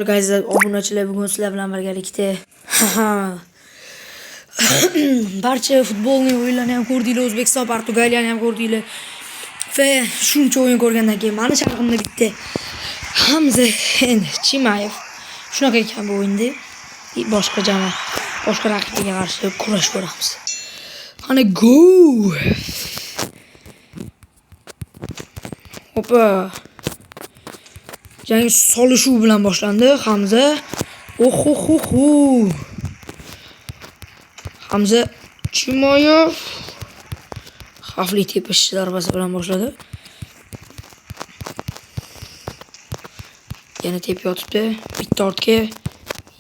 Guys, obunachilar bugun sizlar bilan birgalikda barcha futbolning o'yinlarini ham ko'rdinglar, O'zbekiston Portugaliyani ham ko'rdinglar. Va shuncha o'yin ko'rgandan keyin meni sharqimda bitta Hamza Chimayev shunaqa ekan bu o'yinda boshqa jamoa, boshqa raqibga qarshi kurash ko'ramiz. Qani go! Hopa. Jang solishuv bilan boshlandi. Hamza Hamza Chimayev xavfli tepish zarbasi bilan boshladi. Yana tepib yotibdi. Bitta ortga.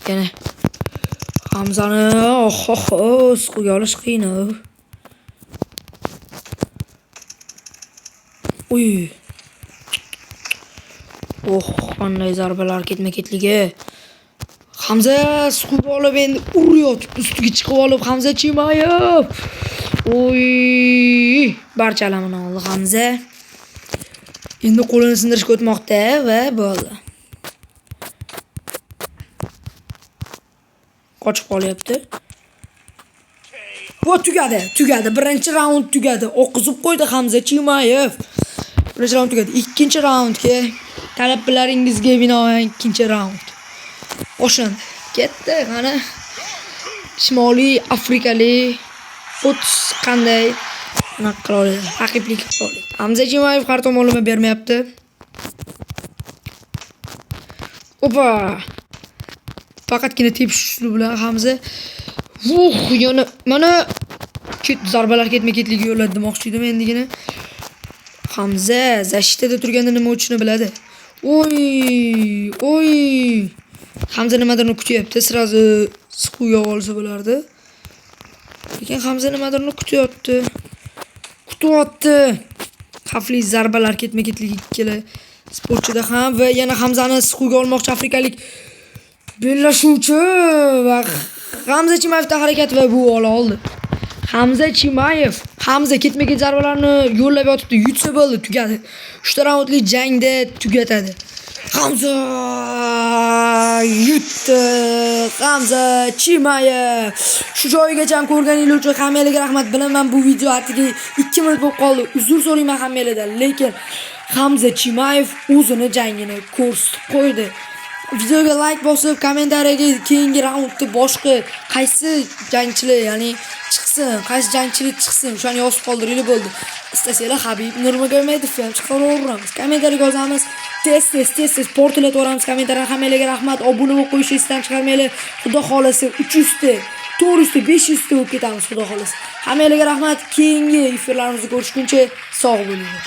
Yana Hamzani siquvga olish qiyin. Uy. Qanday zarbalar ketma-ketligi. Hamza siquvga olib endi uryapti, ustiga chiqib olib Hamza Chimayev. Uy, barcha alamini oldi Hamza. Endi qo'lini sindirishga o'tmoqda va bo'ldi. Qochib qolyapti. Va tugadi. Birinchi raund tugadi. O'qizib qo'ydi Hamza Chimayev. Birinchi raund tugadi. Ikkinchi raundga talablaringizga binoan ikkinchi raund. Qo'shin ketdi. Mana Shimoliy Afrikalik qanday qila oladi, raqiblik qila oladi. Hamza Chimayev har tomonlama bermayapti. Opa! Faqatgina tepish uslubi bilan Hamza yana mana zarbalar ketma-ketligi yo'lladi demoqchi edim endigina. Hamza zashitada turganda nima uchishini biladi. Oy! Hamza nimadirni kutyapti, sirazi siquvga olsa bo'lardi. Lekin Hamza nimadirni kutyapti. Xavfli zarbalar ketma-ketligi ikkala sportchida ham va yana Hamzani siquvga olmoqchi afrikalik bellashuvchi va Hamza Chimayevda harakat va bu oldi. Hamza Chimayev, Hamza ketma-ket zarbalarni yo'llab yotibdi, yutsa bo'ldi, tugadi. 3 raundli jangda tugatadi. Hamza yutdi. Hamza Chimayev. Shu joyigacha ko'rganingiz uchun hammalarga rahmat. Bilaman bu video atigi 2 minut bo'lib qoldi. Uzr so'rayman hammalardan, lekin Hamza Chimayev o'zini jangini ko'rsatib qo'ydi. Videoga like bosib, kommentariyaga keyingi raundda boshqa qaysi jangchilar, ya'ni qaysi jangchilik chiqsin, o'shani yozib qoldiringlar bo'ldi. Istasanglar Habib Nurmagomedov ham chiqaraveramiz. Kommentariyaga yozamiz. Tez portlatvoramiz kommentariyaga. Hammalarga rahmat. Obuna bo'lib qo'yishni esdan chiqarmanglar. Xudo xolasa 300 ta, 400 ta, 500 ta bo'lib ketamiz, xudo xolasa. Hammalarga rahmat. Keyingi efirlarimizda ko'rishguncha sog' bo'linglar.